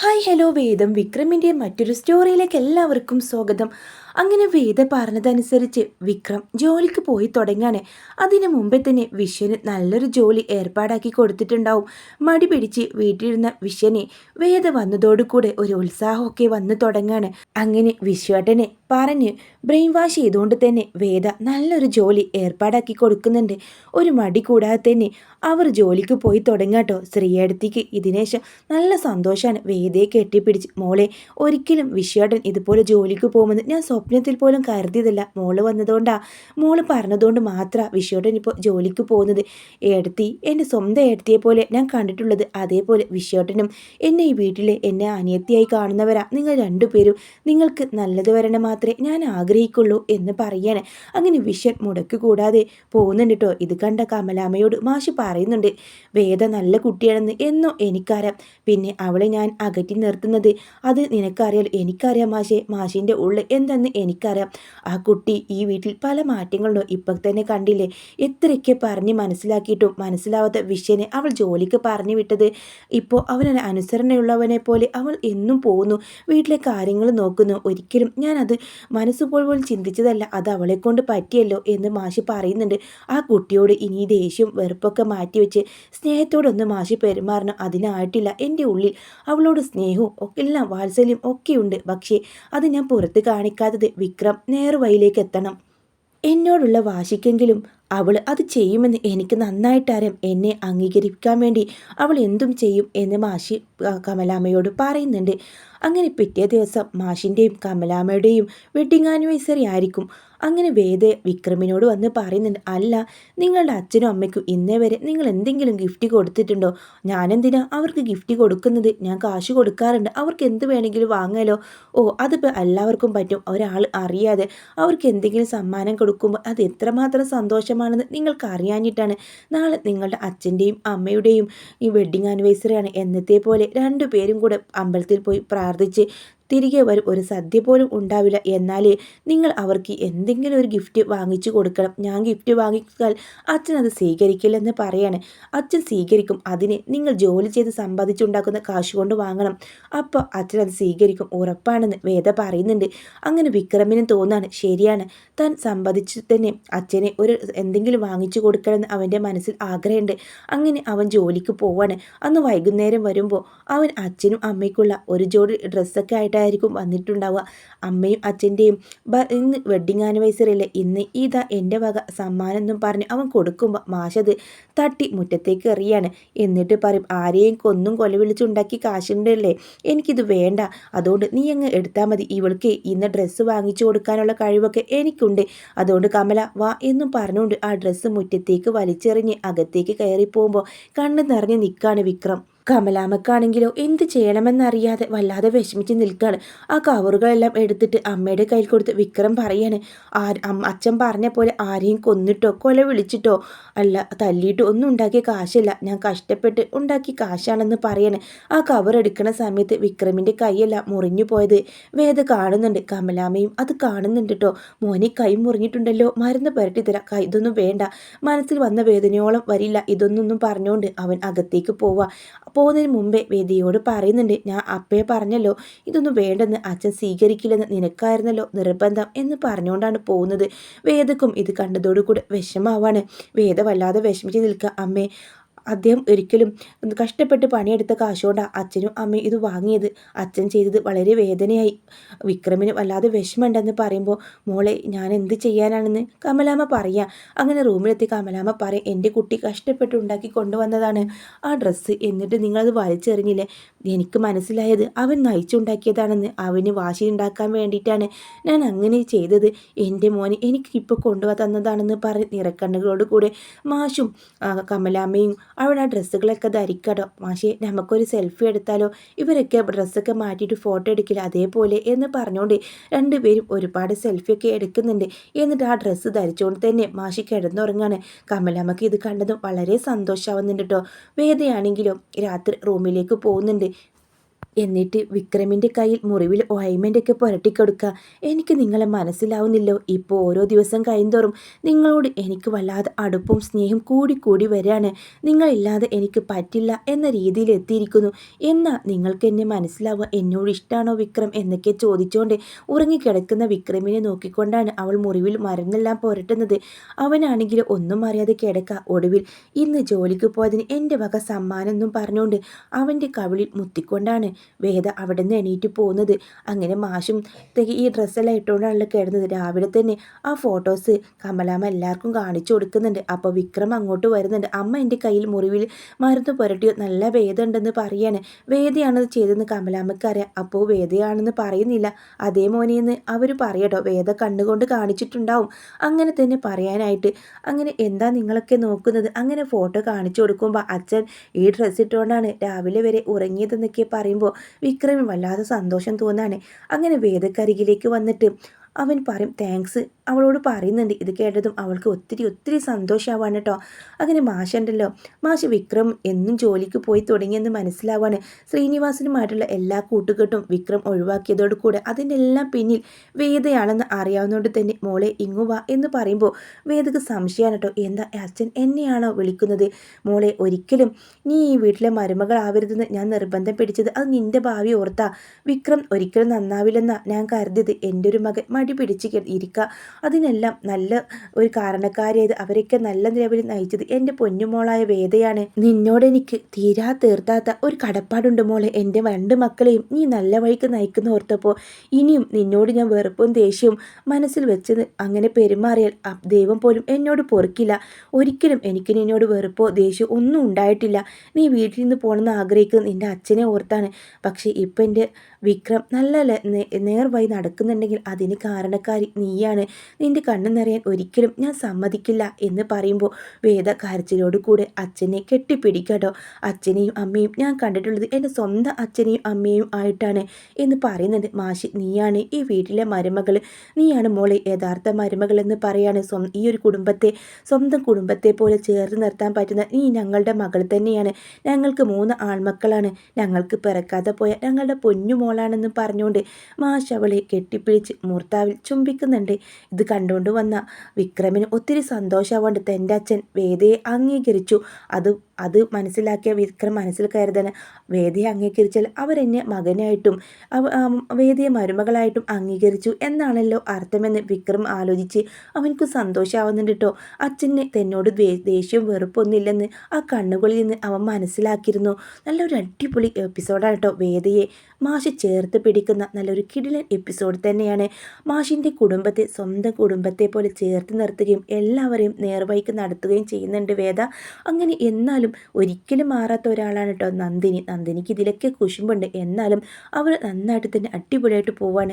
Hi hello വേദം വിക്രമിൻ്റെ മറ്റൊരു സ്റ്റോറിയിലേക്ക് എല്ലാവർക്കും സ്വാഗതം. അങ്ങനെ വേദ പറഞ്ഞതനുസരിച്ച് വിക്രം ജോലിക്ക് പോയി തുടങ്ങാണ്. അതിനു മുമ്പേ തന്നെ വിശ്വന് നല്ലൊരു ജോലി ഏർപ്പാടാക്കി കൊടുത്തിട്ടുണ്ടാവും. മടി പിടിച്ച് വീട്ടിലിരുന്ന വിശ്വനെ വേദ വന്നതോടുകൂടെ ഒരു ഉത്സാഹമൊക്കെ വന്നു തുടങ്ങാണ്. അങ്ങനെ വിശ്വേട്ടനെ പറഞ്ഞ് ബ്രെയിൻ വാഷ് ചെയ്തുകൊണ്ട് തന്നെ വേദ നല്ലൊരു ജോലി ഏർപ്പാടാക്കി കൊടുക്കുന്നുണ്ട്. ഒരു മടി കൂടാതെ തന്നെ അവർ ജോലിക്ക് പോയി തുടങ്ങാട്ടോ. ശ്രീയടുത്തേക്ക് ഇതിനേശം നല്ല സന്തോഷമാണ്. വേദയെ കെട്ടിപ്പിടിച്ച് മോളെ, ഒരിക്കലും വിശ്വേട്ടൻ ഇതുപോലെ ജോലിക്ക് പോകുമെന്ന് ഞാൻ സ്വപ്നത്തിൽ പോലും കരുതിയതല്ല. മോള് വന്നതുകൊണ്ടാ, മോള് പറഞ്ഞതുകൊണ്ട് മാത്രമാണ് വിശ്വേട്ടൻ ഇപ്പോൾ ജോലിക്ക് പോകുന്നത്. ഏടത്തി എൻ്റെ സ്വന്തം ഏടത്തിയെ പോലെ ഞാൻ കണ്ടിട്ടുള്ളത്. അതേപോലെ വിശ്വേട്ടനും എന്നെ ഈ വീട്ടിലെ എന്നെ അനിയത്തിയായി കാണുന്നവരാ നിങ്ങൾ രണ്ടുപേരും. നിങ്ങൾക്ക് നല്ലത് വരണം മാത്രമേ ഞാൻ ആഗ്രഹിക്കുള്ളൂ എന്ന് പറയാണ്. അങ്ങനെ വിശ്വൻ മുടക്ക് കൂടാതെ പോകുന്നുണ്ട് കേട്ടോ. ഇത് കണ്ട കമലാമ്മയോട് മാഷ് പറയുന്നുണ്ട്, വേദ നല്ല കുട്ടിയാണെന്ന് എന്നോ എനിക്കറിയാം. പിന്നെ അവളെ ഞാൻ അകറ്റി നിർത്തുന്നത് അത് നിനക്കറിയാലോ. എനിക്കറിയാം മാഷേ, മാഷിൻ്റെ ഉള്ളിൽ എന്തെന്ന് എനിക്കറിയാം. ആ കുട്ടി ഈ വീട്ടിൽ പല മാറ്റങ്ങളുണ്ടോ. ഇപ്പം തന്നെ കണ്ടില്ലേ, എത്രയൊക്കെ പറഞ്ഞ് മനസ്സിലാക്കിയിട്ടും മനസ്സിലാവാത്ത വിഷയനെ അവൾ ജോലിക്ക് പറഞ്ഞു വിട്ടത്. ഇപ്പോൾ അവനൊരു അനുസരണയുള്ളവനെ പോലെ അവൾ എന്നും പോകുന്നു, വീട്ടിലെ കാര്യങ്ങൾ നോക്കുന്നു. ഒരിക്കലും ഞാനത് മനസ്സുപോലും ചിന്തിച്ചതല്ല. അത് അവളെ കൊണ്ട് പറ്റിയല്ലോ എന്ന് മാഷി പറയുന്നുണ്ട്. ആ കുട്ടിയോട് ഇനി ദേഷ്യം വെറുപ്പൊക്കെ മാറ്റിവെച്ച് സ്നേഹത്തോടൊന്ന് മാഷി പെരുമാറണം. അതിനായിട്ടില്ല. എൻ്റെ ഉള്ളിൽ അവളോട് സ്നേഹവും എല്ലാം വാത്സല്യം ഒക്കെയുണ്ട്. പക്ഷേ അത് ഞാൻ പുറത്ത് കാണിക്കാത്തത് വിക്രം നേർവഴിയിലേക്ക് എത്തണം. എന്നോടുള്ള വാശിക്കെങ്കിലും അവൾ അത് ചെയ്യുമെന്ന് എനിക്ക് നന്നായിട്ടറിയാം. എന്നെ അംഗീകരിക്കാൻ വേണ്ടി അവൾ എന്തും ചെയ്യും എന്ന് മാഷി കമലാമ്മയോട് പറയുന്നുണ്ട്. അങ്ങനെ പിറ്റേ ദിവസം മാഷിൻ്റെയും കമലാമ്മയുടെയും വെഡ്ഡിങ് ആനിവേഴ്സറി ആയിരിക്കും. അങ്ങനെ വേദ വിക്രമിനോട് വന്ന് പറയുന്നുണ്ട്, അല്ല, നിങ്ങളുടെ അച്ഛനും അമ്മയ്ക്കും ഇന്നേ വരെ നിങ്ങൾ എന്തെങ്കിലും ഗിഫ്റ്റ് കൊടുത്തിട്ടുണ്ടോ? ഞാനെന്തിനാ അവർക്ക് ഗിഫ്റ്റ് കൊടുക്കുന്നത്? ഞാൻ കാശ് കൊടുക്കാറുണ്ട്, അവർക്ക് എന്ത് വേണമെങ്കിലും വാങ്ങാലോ. ഓ, അതിപ്പോൾ എല്ലാവർക്കും പറ്റും. ഒരാൾ അറിയാതെ അവർക്ക് എന്തെങ്കിലും സമ്മാനം കൊടുക്കുമ്പോൾ അത് എത്രമാത്രം സന്തോഷമാണെന്ന് നിങ്ങൾക്ക് അറിയാഞ്ഞിട്ടാണ്. നാളെ നിങ്ങളുടെ അച്ഛൻ്റെയും അമ്മയുടെയും ഈ വെഡ്ഡിങ് ആനിവേഴ്സറിയാണ്. എന്നത്തെ പോലെ രണ്ടുപേരും കൂടെ അമ്പലത്തിൽ പോയി പ്രാർത്ഥിച്ച് തിരികെ വരും. ഒരു സദ്യ പോലും ഉണ്ടാവില്ല. എന്നാൽ നിങ്ങൾ അവർക്ക് എന്തെങ്കിലും ഒരു ഗിഫ്റ്റ് വാങ്ങിച്ചു കൊടുക്കണം. ഞാൻ ഗിഫ്റ്റ് വാങ്ങിച്ചാൽ അച്ഛൻ അത് സ്വീകരിക്കില്ലെന്ന് പറയാണ്. അച്ഛൻ സ്വീകരിക്കും. അതിന് നിങ്ങൾ ജോലി ചെയ്ത് സമ്പാദിച്ചുണ്ടാക്കുന്ന കാശ് കൊണ്ട് വാങ്ങണം. അപ്പോൾ അച്ഛൻ അത് സ്വീകരിക്കും, ഉറപ്പാണെന്ന് വേദ പറയുന്നുണ്ട്. അങ്ങനെ വിക്രമിനും തോന്നാണ്, ശരിയാണ്, താൻ സമ്പാദിച്ചു തന്നെ അച്ഛനെ ഒരു എന്തെങ്കിലും വാങ്ങിച്ചു കൊടുക്കണമെന്ന് അവൻ്റെ മനസ്സിൽ ആഗ്രഹമുണ്ട്. അങ്ങനെ അവൻ ജോലിക്ക് പോവാണ്. അന്ന് വൈകുന്നേരം വരുമ്പോൾ അവൻ അച്ഛനും അമ്മയ്ക്കുള്ള ഒരു ജോഡി ഡ്രസ്സൊക്കെ ആയിട്ടായിരിക്കും വന്നിട്ടുണ്ടാവുക. അമ്മയും അച്ഛൻ്റെയും ഇന്ന് വെഡ്ഡിങ് ആനിവേഴ്സറി അല്ലേ, ഇന്ന് ഇതാ എൻ്റെ വക സമ്മാനം എന്നും പറഞ്ഞ് അവൻ കൊടുക്കുമ്പോൾ മാഷത് തട്ടി മുറ്റത്തേക്ക് എറിയാണ്. എന്നിട്ട് പറയും, ആരെയും കൊന്നും കൊല വിളിച്ചുണ്ടാക്കി കാശുണ്ടല്ലേ, എനിക്കിത് വേണ്ട, അതുകൊണ്ട് നീ അങ്ങ് എടുത്താൽ മതി. ഇവൾക്ക് ഇന്ന് ഡ്രസ്സ് വാങ്ങിച്ചു കൊടുക്കാനുള്ള കഴിവൊക്കെ എനിക്കുണ്ട്. അതുകൊണ്ട് കമല വാ എന്നും പറഞ്ഞുകൊണ്ട് ആ ഡ്രസ്സ് മുറ്റത്തേക്ക് വലിച്ചെറിഞ്ഞ് അകത്തേക്ക് കയറി പോകുമ്പോൾ കണ്ണ് നിറഞ്ഞ് നിൽക്കാണ് വിക്രം. കമലാമ്മക്കാണെങ്കിലോ എന്ത് ചെയ്യണമെന്നറിയാതെ വല്ലാതെ വിഷമിച്ച് നിൽക്കുകയാണ്. ആ കവറുകളെല്ലാം എടുത്തിട്ട് അമ്മയുടെ കയ്യിൽ കൊടുത്ത് വിക്രം പറയാണ്, അച്ഛൻ പറഞ്ഞ പോലെ ആരെയും കൊന്നിട്ടോ കൊല വിളിച്ചിട്ടോ അല്ല, തല്ലിയിട്ടോ ഒന്നും ഉണ്ടാക്കിയ കാശല്ല, ഞാൻ കഷ്ടപ്പെട്ട് ഉണ്ടാക്കിയ കാശാണെന്ന് പറയാണ്. ആ കവർ എടുക്കുന്ന സമയത്ത് വിക്രമിൻ്റെ കൈയെല്ലാം മുറിഞ്ഞു പോയത് വേദ കാണുന്നുണ്ട്. കമലാമ്മയും അത് കാണുന്നുണ്ട് കേട്ടോ. മോനെ കൈ മുറിഞ്ഞിട്ടുണ്ടല്ലോ, മരുന്ന് പുരട്ടി തരാം, ഇതൊന്നും വേണ്ട, മനസ്സിൽ വന്ന വേദനയോളം വരില്ല, ഇതൊന്നും പറഞ്ഞുകൊണ്ട് അവൻ അകത്തേക്ക് പോകുന്നതിന് മുമ്പേ വേദിയോട് പറയുന്നുണ്ട്, ഞാൻ അപ്പയെ പറഞ്ഞല്ലോ ഇതൊന്നും വേണ്ടെന്ന്, അച്ഛൻ സ്വീകരിക്കില്ലെന്ന് നിനക്കായിരുന്നല്ലോ നിർബന്ധം എന്ന് പറഞ്ഞുകൊണ്ടാണ് പോകുന്നത്. വേദക്കും ഇത് കണ്ടതോടുകൂടി വിഷമാവാണ്. വേദ വല്ലാതെ വിഷമിച്ച് നിൽക്കുക. അമ്മേ, അദ്ദേഹം ഒരിക്കലും കഷ്ടപ്പെട്ട് പണിയെടുത്ത കാശുകൊണ്ടാണ് അച്ഛനും അമ്മയും ഇത് വാങ്ങിയത്. അച്ഛൻ ചെയ്തത് വളരെ വേദനയായി. വിക്രമിന് വല്ലാതെ വിഷമമുണ്ടെന്ന് പറയുമ്പോൾ, മോളെ ഞാൻ എന്ത് ചെയ്യാനാണെന്ന് കമലാമ്മ പറയാം. അങ്ങനെ റൂമിലെത്തി കമലാമ്മ പറയും, എൻ്റെ കുട്ടി കഷ്ടപ്പെട്ട് ഉണ്ടാക്കി കൊണ്ടുവന്നതാണ് ആ ഡ്രസ്സ്, എന്നിട്ട് നിങ്ങളത് വലിച്ചെറിഞ്ഞില്ലേ. എനിക്ക് മനസ്സിലായത് അവൻ നയിച്ചുണ്ടാക്കിയതാണെന്ന്. അവന് വാശി ഉണ്ടാക്കാൻ വേണ്ടിയിട്ടാണ് ഞാൻ അങ്ങനെ ചെയ്തത്. എൻ്റെ മോന് എനിക്കിപ്പോൾ തന്നതാണെന്ന് പറഞ്ഞ് നിറക്കണ്ണുകളോട് കൂടെ മാഷും കമലാമ്മയും അവിടെ ആ ഡ്രസ്സുകളൊക്കെ ധരിക്കടോ. മാഷേ, നമുക്കൊരു സെൽഫി എടുത്താലോ, ഇവരൊക്കെ ഡ്രസ്സൊക്കെ മാറ്റിയിട്ട് ഫോട്ടോ എടുക്കില്ല അതേപോലെ എന്ന് പറഞ്ഞുകൊണ്ട് രണ്ടുപേരും ഒരുപാട് സെൽഫിയൊക്കെ എടുക്കുന്നുണ്ട്. എന്നിട്ട് ആ ഡ്രസ്സ് ധരിച്ചുകൊണ്ട് തന്നെ മാഷി കിടന്നുറങ്ങാണ്. കമലമ്മക്ക് ഇത് കണ്ടതും വളരെ സന്തോഷമാവുന്നുണ്ട് കേട്ടോ. വേദയാണെങ്കിലും രാത്രി റൂമിലേക്ക് പോകുന്നുണ്ട്. എന്നിട്ട് വിക്രമിൻ്റെ കയ്യിൽ മുറിവിൽ ഓയിൻമെൻ്റൊക്കെ പുരട്ടിക്കൊടുക്കുക. എനിക്ക് നിങ്ങളെ മനസ്സിലാവുന്നില്ലോ. ഇപ്പോൾ ഓരോ ദിവസം കഴിയുന്തോറും നിങ്ങളോട് എനിക്ക് വല്ലാതെ അടുപ്പവും സ്നേഹം കൂടി വരികയാണ്. നിങ്ങളില്ലാതെ എനിക്ക് പറ്റില്ല എന്ന രീതിയിൽ എത്തിയിരിക്കുന്നു. എന്നാൽ നിങ്ങൾക്ക് എന്നെ മനസ്സിലാവുക. എന്നോട് ഇഷ്ടമാണോ വിക്രം എന്നൊക്കെ ചോദിച്ചുകൊണ്ട് ഉറങ്ങിക്കിടക്കുന്ന വിക്രമിനെ നോക്കിക്കൊണ്ടാണ് അവൾ മുറിവിൽ മരുന്നെല്ലാം പുരട്ടുന്നത്. അവനാണെങ്കിൽ ഒന്നും അറിയാതെ കിടക്കുക. ഒടുവിൽ ഇന്ന് ജോലിക്ക് പോയതിന് എൻ്റെ വക സമ്മാനം എന്നും പറഞ്ഞുകൊണ്ട് അവൻ്റെ കവിളിൽ മുത്തിക്കൊണ്ടാണ് വേദ അവിടെ നിന്ന് എണീറ്റ് പോകുന്നത്. അങ്ങനെ മാഷും ഈ ഡ്രസ്സെല്ലാം ഇട്ടുകൊണ്ടാണല്ലോ കിടന്നത്. രാവിലെ തന്നെ ആ ഫോട്ടോസ് കമലാമ്മ എല്ലാവർക്കും കാണിച്ചു കൊടുക്കുന്നുണ്ട്. അപ്പോൾ വിക്രം അങ്ങോട്ട് വരുന്നുണ്ട്. അമ്മ എൻ്റെ കയ്യിൽ മുറിവിൽ മരുന്ന് പുരട്ടിയോ, നല്ല വേദ ഉണ്ടെന്ന് പറയാണ്. വേദയാണത് ചെയ്തതെന്ന് കമലാമ്മയ്ക്ക് അറിയാം. അപ്പോൾ വേദയാണെന്ന് പറയുന്നില്ല. അതേ മോനെന്ന് അവർ പറയട്ടോ. വേദ കണ്ണുകൊണ്ട് കാണിച്ചിട്ടുണ്ടാവും. അങ്ങനെ തന്നെ പറയാനായിട്ട്. അങ്ങനെ എന്താ നിങ്ങളൊക്കെ നോക്കുന്നത്? അങ്ങനെ ഫോട്ടോ കാണിച്ചു കൊടുക്കുമ്പോൾ അച്ഛൻ ഈ ഡ്രസ്സ് ഇട്ടുകൊണ്ടാണ് രാവിലെ വരെ ഉറങ്ങിയതെന്നൊക്കെ പറയുമ്പോൾ വിക്രമിന് വല്ലാതെ സന്തോഷം തോന്നാണ്. അങ്ങനെ വേദക്കരികിലേക്ക് വന്നിട്ട് അവൻ പറയും താങ്ക്സ് അവളോട് പറയുന്നുണ്ട്. ഇത് കേട്ടതും അവൾക്ക് ഒത്തിരി സന്തോഷമാവാണ് കേട്ടോ. അങ്ങനെ മാഷുണ്ടല്ലോ, മാഷ് വിക്രം എന്നും ജോലിക്ക് പോയി തുടങ്ങിയെന്ന് മനസ്സിലാവാണ്. ശ്രീനിവാസനുമായിട്ടുള്ള എല്ലാ കൂട്ടുകെട്ടും വിക്രം ഒഴിവാക്കിയതോട് കൂടെ അതിൻ്റെ എല്ലാം പിന്നിൽ വേദയാണെന്ന് അറിയാവുന്നതുകൊണ്ട് തന്നെ മോളെ ഇങ്ങു വാ എന്ന് പറയുമ്പോൾ വേദക്ക് സംശയമാണ് കേട്ടോ. എന്താ അച്ഛൻ എന്നെയാണോ വിളിക്കുന്നത്? മോളെ ഒരിക്കലും നീ ഈ വീട്ടിലെ മരുമകളാവരുതെന്ന് ഞാൻ നിർബന്ധം പിടിച്ചത് അത് നിൻ്റെ ഭാവി ഓർത്താ. വിക്രം ഒരിക്കലും നന്നാവില്ലെന്നാ ഞാൻ കരുതിയത്. എൻ്റെ ഒരു മകൻ മടി പിടിച്ച് ഇരിക്കുക. അതിനെല്ലാം നല്ല ഒരു കാരണക്കാരിയായത് അവരൊക്കെ നല്ല നിലവിൽ നയിച്ചത് എൻ്റെ പൊന്നുമോളായ വേദയാണ്. നിന്നോടെനിക്ക് തീരാ തീർത്താത്ത ഒരു കടപ്പാടുണ്ട് മോളെ. എൻ്റെ 2 മക്കളെയും നീ നല്ല വഴിക്ക് നയിക്കുന്ന ഓർത്തപ്പോൾ ഇനിയും നിന്നോട് ഞാൻ വെറുപ്പും ദേഷ്യവും മനസ്സിൽ വെച്ചത് അങ്ങനെ പെരുമാറിയാൽ ദൈവം പോലും എന്നോട് പൊറുക്കില്ല. ഒരിക്കലും എനിക്ക് നിന്നോട് വെറുപ്പോ ദേഷ്യമോ ഒന്നും ഉണ്ടായിട്ടില്ല. നീ വീട്ടിൽ നിന്ന് പോകണമെന്ന് ആഗ്രഹിക്കുന്നത് നിൻ്റെ അച്ഛനെ ഓർത്താണ്. പക്ഷേ ഇപ്പം എൻ്റെ വിക്രം നല്ല നേർവഴി നടക്കുന്നുണ്ടെങ്കിൽ അതിന് കാരണക്കാരി നീയാണ്. നിന്റെ കണ്ണു നിറയാൻ ഒരിക്കലും ഞാൻ സമ്മതിക്കില്ല എന്ന് പറയുമ്പോൾ വേദ കരച്ചിലോട് കൂടെ അച്ഛനെ കെട്ടിപ്പിടിക്കട്ടോ. അച്ഛനെയും അമ്മയും ഞാൻ കണ്ടിട്ടുള്ളത് എൻ്റെ സ്വന്തം അച്ഛനെയും അമ്മയും ആയിട്ടാണ് എന്ന് പറയുന്നുണ്ട്. മാഷി നീയാണ് ഈ വീട്ടിലെ മരുമകൾ, നീയാണ് മോളെ യഥാർത്ഥ മരുമകൾ എന്ന് പറയാണ്. ഈ ഒരു കുടുംബത്തെ സ്വന്തം കുടുംബത്തെ പോലെ ചേർത്ത് നിർത്താൻ പറ്റുന്ന നീ ഞങ്ങളുടെ മകൾ തന്നെയാണ്. ഞങ്ങൾക്ക് 3 ആൺമക്കളാണ്. ഞങ്ങൾക്ക് പിറക്കാതെ പോയ ഞങ്ങളുടെ പൊന്നുമോളാണെന്ന് പറഞ്ഞുകൊണ്ട് മാഷ് അവളെ കെട്ടിപ്പിടിച്ച് മൂർത്താവിൽ ചുംബിക്കുന്നുണ്ട്. ഇത് കണ്ടുകൊണ്ട് വന്ന വിക്രമിന് ഒത്തിരി സന്തോഷമാവുണ്ട്. തൻ്റെ അച്ഛൻ വേദയെ അംഗീകരിച്ചു. അത് മനസ്സിലാക്കിയ വിക്രം മനസ്സിൽ കരുതാൻ വേദയെ അംഗീകരിച്ചാൽ അവരെന്നെ മകനായിട്ടും വേദയെ മരുമകളായിട്ടും അംഗീകരിച്ചു എന്നാണല്ലോ അർത്ഥമെന്ന് വിക്രം ആലോചിച്ച് അവനക്ക് സന്തോഷമാവുന്നുണ്ട് കേട്ടോ. അച്ഛന് തന്നോട് ദേഷ്യവും വെറുപ്പൊന്നുമില്ലെന്ന് ആ കണ്ണുകളിൽ നിന്ന് അവൻ മനസ്സിലാക്കിയിരുന്നു. നല്ലൊരു അടിപൊളി എപ്പിസോഡാണ് കേട്ടോ. വേദയെ മാഷ് ചേർത്ത് പിടിക്കുന്ന നല്ലൊരു കിടിലൻ എപ്പിസോഡ് തന്നെയാണ്. മാഷിൻ്റെ കുടുംബത്തെ സ്വന്തം കുടുംബത്തെ പോലെ ചേർത്ത് നിർത്തുകയും എല്ലാവരെയും നേർവഴിക്ക് നടത്തുകയും ചെയ്യുന്നുണ്ട് വേദ. അങ്ങനെ എന്നാലും ഒരിക്കലും മാറാത്ത ഒരാളാണ് കേട്ടോ നന്ദിനി. നന്ദിനിക്ക് ഇതിലൊക്കെ കുശുമ്പുണ്ട്, എന്നാലും അവർ നന്നായിട്ട് തന്നെ അടിപൊളിയായിട്ട് പോവാണ്.